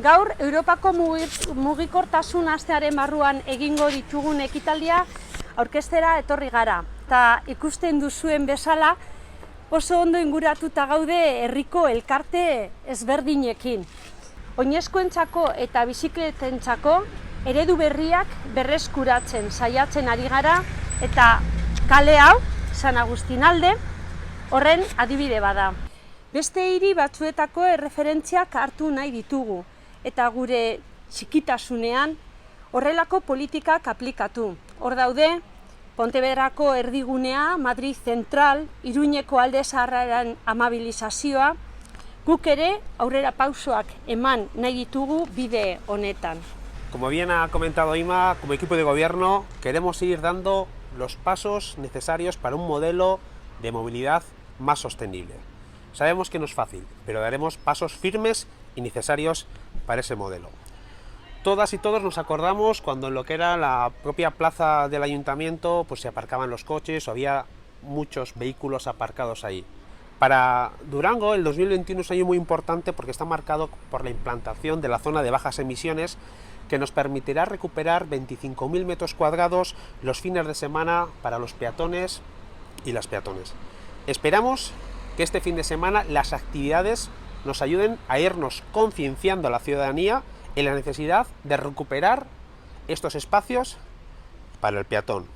Gaur, Europako mugikortasun astearen barruan egingo ditugun ekitaldia aurkeztera etorri gara. Eta ikusten duzuen bezala oso ondo inguratuta gaude herriko elkarte ezberdinekin. Oinezkoentzako eta bizikletentzako eredu berriak berreskuratzen saiatzen ari gara eta kale hau, San Agustin alde, horren adibide bada. Beste hiri batzuetako erreferentziak hartu nahi ditugu eta gure txikitasunean horrelako politikak aplikatu. Hor daude, Pontevedrako erdigunea, Madrid Zentral, Iruñeko alde zaharraren amabilizazioa, guk ere aurrera pausoak eman nahi ditugu bide honetan. Como bien ha comentado Ima, como equipo de gobierno queremos ir dando los pasos necesarios para un modelo de movilidad más sostenible. Sabemos que no es fácil, pero daremos pasos firmes y necesarios para ese modelo. Todas y todos nos acordamos cuando en lo que era la propia plaza del ayuntamiento pues se aparcaban los coches o había muchos vehículos aparcados ahí. Para Durango el 2021 es un año muy importante porque está marcado por la implantación de la zona de bajas emisiones que nos permitirá recuperar 25.000 metros cuadrados los fines de semana para los peatones y las peatones. Esperamos que este fin de semana las actividades nos ayuden a irnos concienciando a la ciudadanía en la necesidad de recuperar estos espacios para el peatón.